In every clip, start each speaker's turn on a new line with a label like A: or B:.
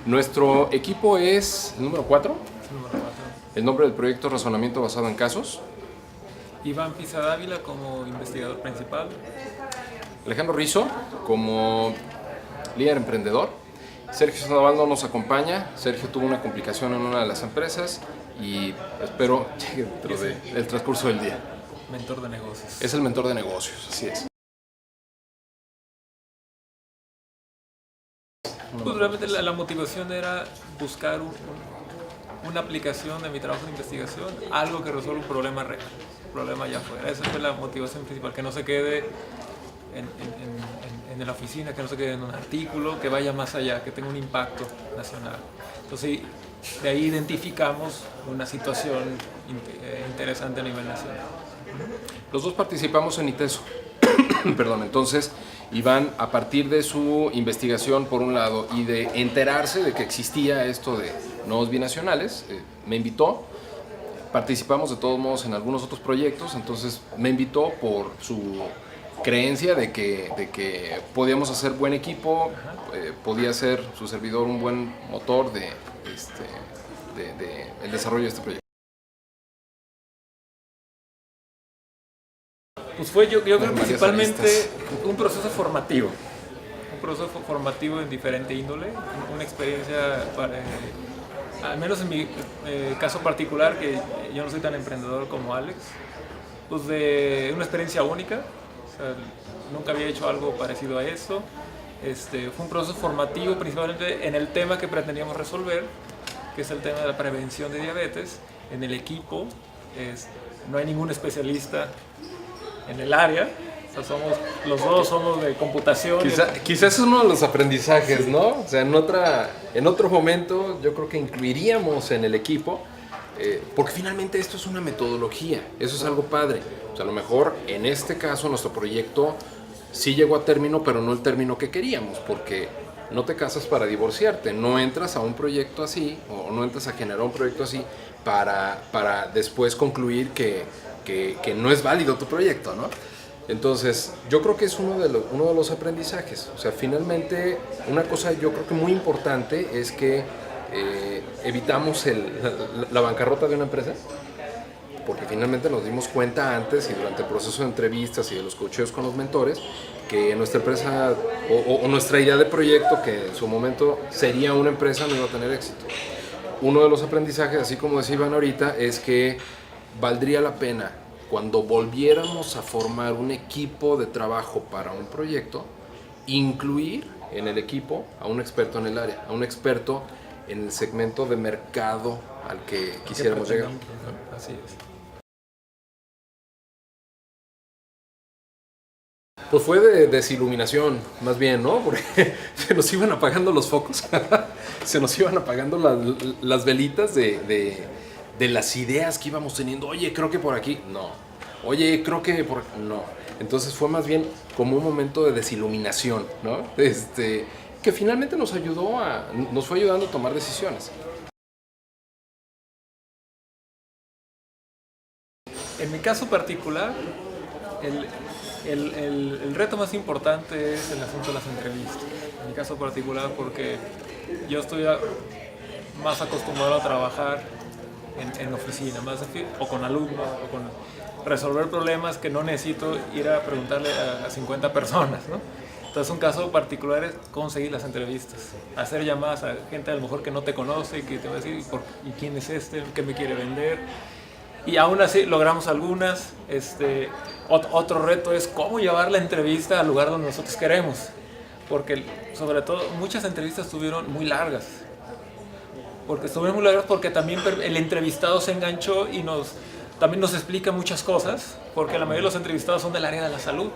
A: Nuestro equipo es el número 4.
B: Número 4.
A: El nombre del proyecto es Razonamiento basado en casos.
B: Iván Pisa Dávila como investigador principal.
A: Alejandro Rizzo como líder emprendedor. Sergio Sandoval no nos acompaña. Sergio tuvo una complicación en una de las empresas y espero llegue dentro del transcurso del día.
B: Mentor de negocios.
A: Es el mentor de negocios, así es.
B: Pues realmente la motivación era buscar una aplicación de mi trabajo de investigación, algo que resuelva un problema real, un problema allá afuera. Esa fue la motivación principal, que no se quede en la oficina, que no se quede en un artículo, que vaya más allá, que tenga un impacto nacional. Entonces, de ahí identificamos una situación interesante a nivel nacional.
A: Los dos participamos en ITESO. Perdón, entonces Iván, a partir de su investigación por un lado y de enterarse de que existía esto de nodos binacionales, me invitó. Participamos de todos modos en algunos otros proyectos, entonces me invitó por su creencia de que podíamos hacer buen equipo, podía ser su servidor un buen motor de el desarrollo de este proyecto.
B: Pues fue yo creo principalmente un proceso formativo. Un proceso formativo en diferente índole, una experiencia al menos en mi caso particular, que yo no soy tan emprendedor como Alex, pues de una experiencia única. O sea, nunca había hecho algo parecido a eso. Fue un proceso formativo principalmente en el tema que pretendíamos resolver, que es el tema de la prevención de diabetes. En el equipo no hay ningún especialista en el área. O sea, los dos somos de computación.
A: Quizás es uno de los aprendizajes, ¿no? O sea, en otro momento yo creo que incluiríamos en el equipo, porque finalmente esto es una metodología, eso es algo padre. O sea, a lo mejor en este caso nuestro proyecto sí llegó a término, pero no el término que queríamos, porque no te casas para divorciarte, no entras a un proyecto así, o no entras a generar un proyecto así para después concluir que no es válido tu proyecto, ¿no? Entonces, yo creo que es uno de los aprendizajes. O sea, finalmente, una cosa yo creo que muy importante es que evitamos la bancarrota de una empresa, porque finalmente nos dimos cuenta antes y durante el proceso de entrevistas y de los coacheos con los mentores, que nuestra empresa o nuestra idea de proyecto, que en su momento sería una empresa, no iba a tener éxito. Uno de los aprendizajes, así como decía Iván ahorita, es que valdría la pena cuando volviéramos a formar un equipo de trabajo para un proyecto, incluir en el equipo a un experto en el área, a un experto en el segmento de mercado al que quisiéramos llegar.
B: Así es.
A: Pues fue de desiluminación, más bien, ¿no? Porque se nos iban apagando los focos, se nos iban apagando las velitas de las ideas que íbamos teniendo. Oye, creo que por aquí, no. Oye, creo que por aquí, no. Entonces fue más bien como un momento de desiluminación, ¿no? Que finalmente nos fue ayudando a tomar decisiones.
B: En mi caso particular, el reto más importante es el asunto de las entrevistas. En mi caso particular, porque yo estoy más acostumbrado a trabajar en oficina, o con alumnos, o con resolver problemas que no necesito ir a preguntarle a 50 personas, ¿no? Entonces, un caso particular es conseguir las entrevistas, hacer llamadas a gente a lo mejor que no te conoce y que te va a decir, ¿y quién es este? ¿Qué me quiere vender? Y aún así logramos algunas. Otro reto es cómo llevar la entrevista al lugar donde nosotros queremos, porque sobre todo muchas entrevistas estuvieron muy largas, porque también el entrevistado se enganchó y también nos explica muchas cosas, porque la mayoría de los entrevistados son del área de la salud.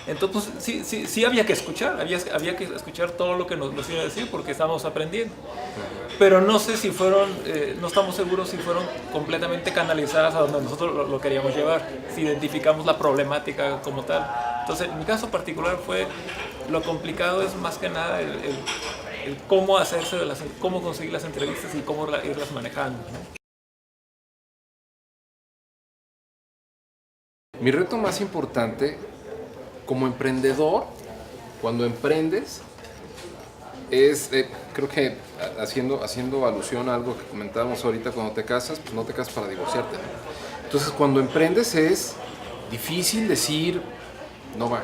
B: Entonces, pues, sí había que escuchar, había que escuchar todo lo que nos iba a decir, porque estábamos aprendiendo. Pero no sé si no estamos seguros si fueron completamente canalizadas a donde nosotros lo queríamos llevar, si identificamos la problemática como tal. Entonces, en mi caso particular lo complicado es más que nada el cómo cómo conseguir las entrevistas y cómo irlas manejando, ¿no?
A: Mi reto más importante como emprendedor, cuando emprendes, creo que haciendo alusión a algo que comentábamos ahorita, cuando te casas, pues no te casas para divorciarte, ¿no? Entonces cuando emprendes es difícil decir, no va.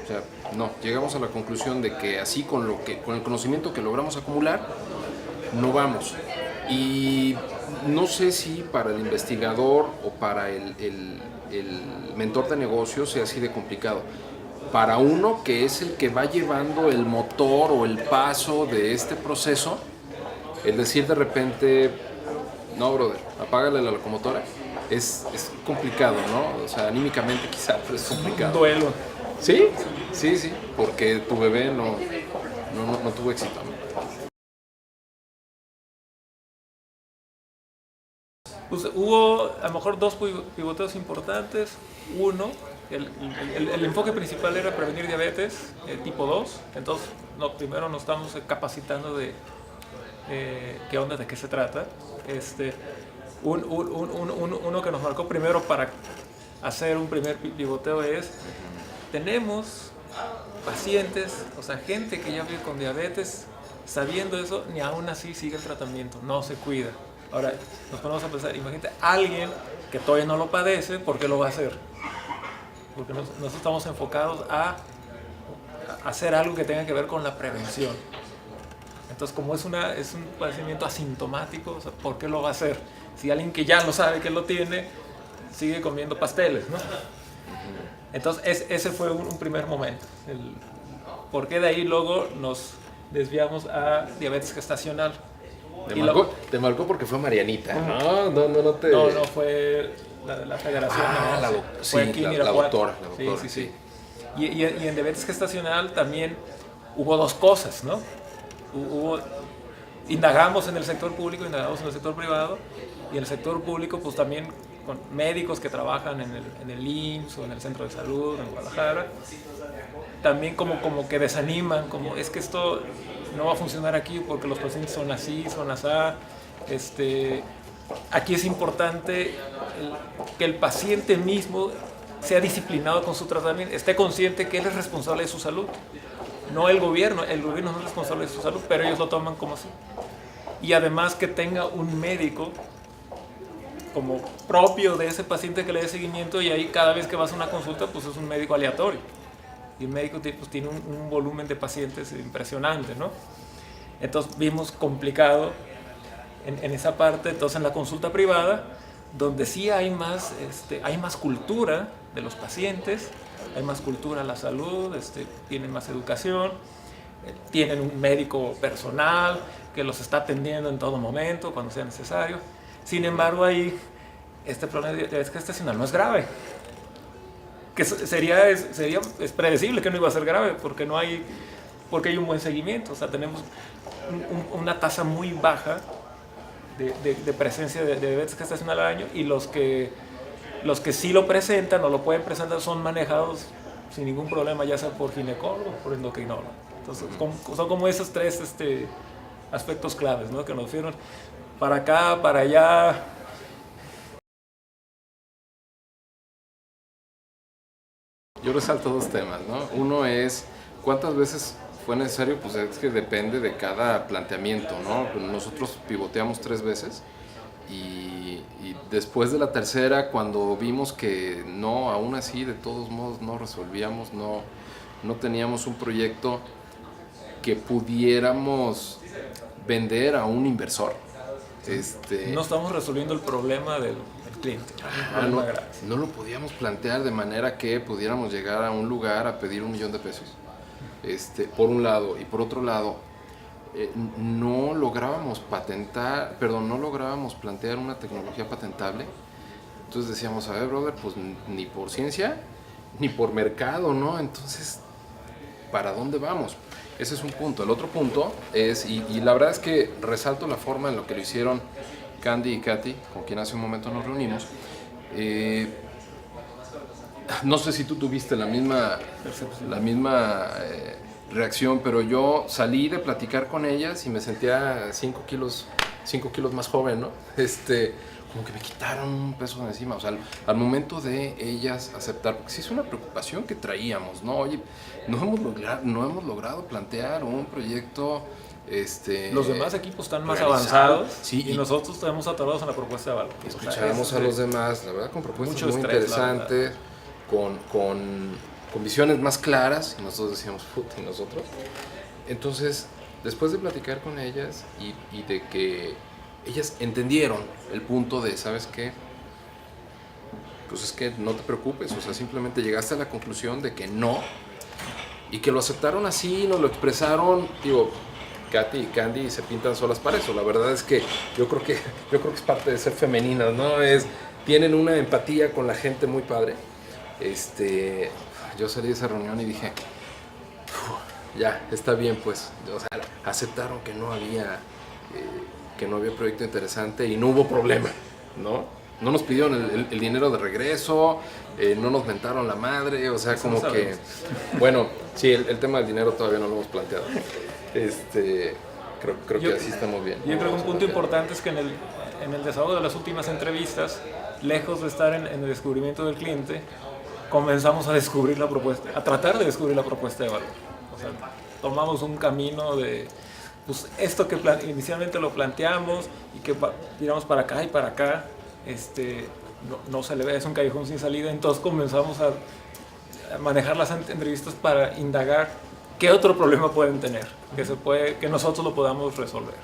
A: O sea, no, llegamos a la conclusión de que así con el conocimiento que logramos acumular, no vamos. Y no sé si para el investigador o para el mentor de negocios sea así de complicado. Para uno que es el que va llevando el motor o el paso de este proceso, el decir de repente, no, brother, apágale la locomotora, es complicado, ¿no? O sea, anímicamente quizá, pero es complicado.
B: Un duelo.
A: ¿Sí? Sí, porque tu bebé no tuvo éxito.
B: Pues hubo a lo mejor dos pivoteos importantes. Uno, el enfoque principal era prevenir diabetes tipo 2. Entonces, primero nos estamos capacitando de qué onda, de qué se trata. Uno que nos marcó primero para hacer un primer pivoteo es, tenemos pacientes, o sea, gente que ya vive con diabetes, sabiendo eso, ni aún así sigue el tratamiento, no se cuida. Ahora, nos ponemos a pensar, imagínate, alguien que todavía no lo padece, ¿por qué lo va a hacer? Porque nosotros estamos enfocados a hacer algo que tenga que ver con la prevención. Entonces, como es un padecimiento asintomático, o sea, ¿por qué lo va a hacer? Si alguien que ya lo sabe que lo tiene, sigue comiendo pasteles, ¿no? Entonces, ese fue un primer momento. ¿Por qué de ahí luego nos desviamos a diabetes gestacional?
A: Te marcó porque fue Marianita, ¿no?
B: No, fue la federación.
A: Fue aquí en Irapuato. La doctora.
B: Sí. Y en diabetes gestacional también hubo dos cosas, ¿no? Indagamos en el sector público, indagamos en el sector privado, y en el sector público pues también con médicos que trabajan en el IMSS o en el centro de salud en Guadalajara, también como que desaniman, como es que esto no va a funcionar aquí porque los pacientes son así, son asá. Aquí es importante que el paciente mismo sea disciplinado con su tratamiento, esté consciente que él es responsable de su salud, no el gobierno no es responsable de su salud, pero ellos lo toman como así. Y además que tenga un médico como propio de ese paciente que le dé seguimiento, y ahí cada vez que vas a una consulta pues es un médico aleatorio. Y el médico pues, tiene un volumen de pacientes impresionante, ¿no? Entonces vimos complicado en esa parte. Entonces en la consulta privada, donde sí hay más cultura de los pacientes, hay más cultura a la salud, tienen más educación, tienen un médico personal que los está atendiendo en todo momento, cuando sea necesario. Sin embargo, ahí este problema de diabetes gestacional no es grave. Que es predecible que no iba a ser grave porque hay un buen seguimiento. O sea, tenemos una tasa muy baja de presencia de diabetes gestacional al año, y los que sí lo presentan o lo pueden presentar son manejados sin ningún problema, ya sea por ginecólogo o por endocrinólogo. Entonces, son como esos tres aspectos claves, ¿no? Que nos fueron para acá, para allá.
A: Yo resalto dos temas, ¿no? Uno es, ¿cuántas veces fue necesario? Pues es que depende de cada planteamiento, ¿no? Nosotros pivoteamos 3 veces y después de la tercera, cuando vimos que no, aún así, de todos modos, no resolvíamos, no teníamos un proyecto que pudiéramos vender a un inversor.
B: No estamos resolviendo el problema del cliente.
A: No lo podíamos plantear de manera que pudiéramos llegar a un lugar a pedir $1 millón. Por un lado, y por otro lado, no lográbamos plantear una tecnología patentable. Entonces decíamos, a ver, brother, pues ni por ciencia ni por mercado, ¿no? Entonces, ¿para dónde vamos? Ese es un punto. El otro punto es, y la verdad es que resalto la forma en la que lo hicieron Candy y Katy, con quien hace un momento nos reunimos. No sé si tú tuviste la misma reacción, pero yo salí de platicar con ellas y me sentía 5 kilos más joven, ¿no? como que me quitaron un peso de encima. O sea, al momento de ellas aceptar, porque sí es una preocupación que traíamos, ¿no? Oye, no hemos logrado plantear un proyecto.
B: Los demás equipos están más
A: realizado.
B: avanzados,
A: Sí,
B: y nosotros estamos atorados en la propuesta de valor.
A: Escuchábamos a los demás, la verdad, con propuestas muy
B: estrés,
A: interesantes, con visiones más claras, y nosotros decíamos, puta, ¿y nosotros? Entonces, después de platicar con ellas y de que ellas entendieron el punto de, ¿sabes qué? Pues es que no te preocupes, o sea, simplemente llegaste a la conclusión de que no, y que lo aceptaron así, nos lo expresaron, digo, Katy y Candy se pintan solas para eso. La verdad es que yo creo que es parte de ser femeninas, ¿no? Tienen una empatía con la gente muy padre. Yo salí de esa reunión y dije, ya, está bien, pues. O sea, aceptaron que no había proyecto interesante y no hubo problema, ¿no? No nos pidieron el dinero de regreso, no nos mentaron la madre, o sea, como que... Bueno, sí, el tema del dinero todavía no lo hemos planteado. Creo que así estamos bien.
B: Yo creo que un punto importante es que en el desarrollo de las últimas entrevistas, lejos de estar en el descubrimiento del cliente, comenzamos a descubrir la propuesta, a tratar de descubrir la propuesta de valor. O sea, tomamos un camino de, pues, esto que inicialmente lo planteamos y que tiramos para acá y para acá, no se le ve, es un callejón sin salida. Entonces comenzamos a manejar las entrevistas para indagar qué otro problema pueden tener, que nosotros lo podamos resolver.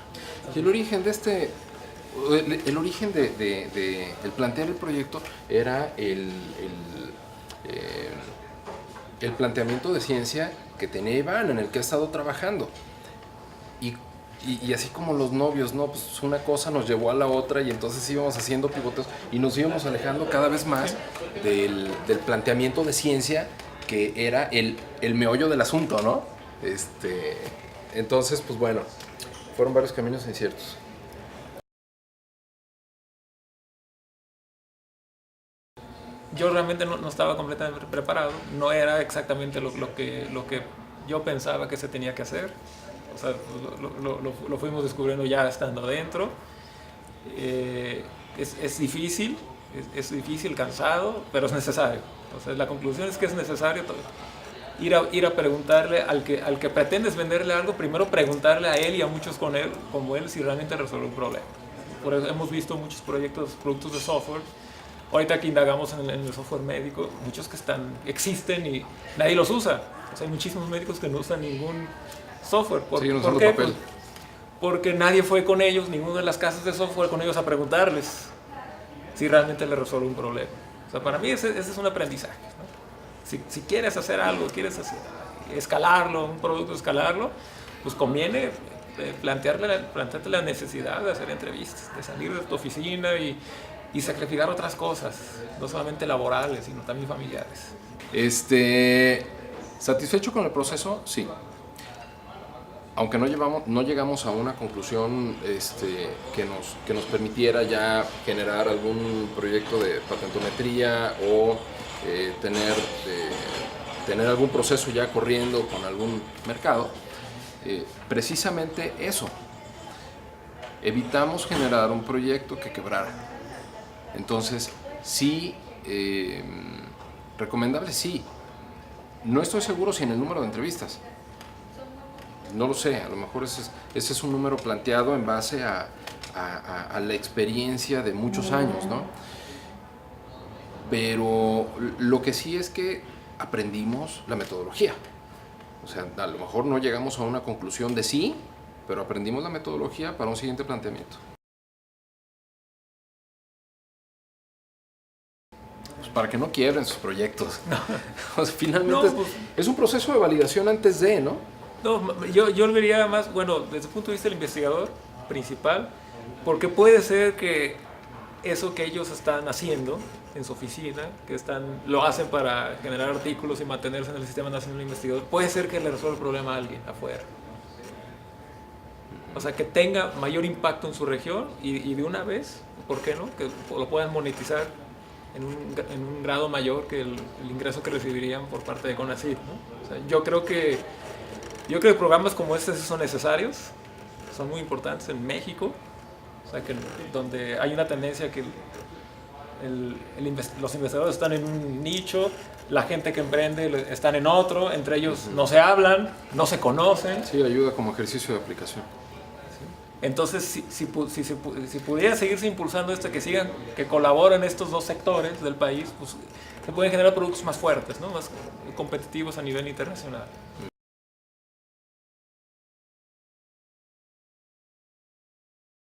A: Y el origen de el origen de plantear el proyecto era el planteamiento de ciencia que tenía Iván, en el que ha estado trabajando. Y así como los novios, ¿no? Pues una cosa nos llevó a la otra, y entonces íbamos haciendo pivotes y nos íbamos alejando cada vez más del planteamiento de ciencia, que era el meollo del asunto, ¿no? Entonces, pues bueno, fueron varios caminos inciertos.
B: Yo realmente no estaba completamente preparado, no era exactamente lo que yo pensaba que se tenía que hacer. O sea, lo fuimos descubriendo ya estando adentro. Es difícil, es difícil, cansado, pero es necesario. O sea, la conclusión es que es necesario ir a preguntarle al que pretendes venderle algo, primero preguntarle a él y a muchos como él si realmente resuelve un problema. Por eso hemos visto muchos productos de software. Ahorita que indagamos en el software médico, muchos que existen y nadie los usa. O sea, hay muchísimos médicos que no usan ningún software. ¿Por qué?
A: Papel.
B: Porque nadie fue con ellos, ninguna de las casas de software con ellos a preguntarles si realmente les resuelve un problema. O sea, para mí ese es un aprendizaje, ¿no? Si quieres hacer algo, quieres escalarlo, un producto escalarlo, pues conviene plantearte la necesidad de hacer entrevistas, de salir de tu oficina y sacrificar otras cosas, no solamente laborales, sino también familiares.
A: ¿Satisfecho con el proceso? Sí. Aunque no llegamos a una conclusión que nos permitiera ya generar algún proyecto de patentometría o tener algún proceso ya corriendo con algún mercado, precisamente eso. Evitamos generar un proyecto que quebrara. Entonces, sí, recomendable sí. No estoy seguro si en el número de entrevistas. No lo sé, a lo mejor ese es un número planteado en base a la experiencia de muchos años, ¿no? Pero lo que sí es que aprendimos la metodología. O sea, a lo mejor no llegamos a una conclusión de sí, pero aprendimos la metodología para un siguiente planteamiento. Pues para que no quiebren sus proyectos. O sea, finalmente es un proceso de validación antes de, ¿no?
B: No, yo lo vería más, bueno, desde el punto de vista del investigador principal, porque puede ser que eso que ellos están haciendo en su oficina, lo hacen para generar artículos y mantenerse en el Sistema Nacional de Investigadores, puede ser que le resuelva el problema a alguien afuera. O sea, que tenga mayor impacto en su región y de una vez, ¿por qué no? Que lo puedan monetizar en un grado mayor que el ingreso que recibirían por parte de CONACYT, ¿no? O sea, yo creo que programas como este son necesarios, son muy importantes en México, O sea, que donde hay una tendencia que los investigadores están en un nicho, la gente que emprende están en otro, entre ellos no se hablan, no se conocen.
A: Sí, ayuda como ejercicio de aplicación.
B: Entonces, si pudiera seguirse impulsando esto, que colaboren estos dos sectores del país, pues se pueden generar productos más fuertes, ¿no? Más competitivos a nivel internacional.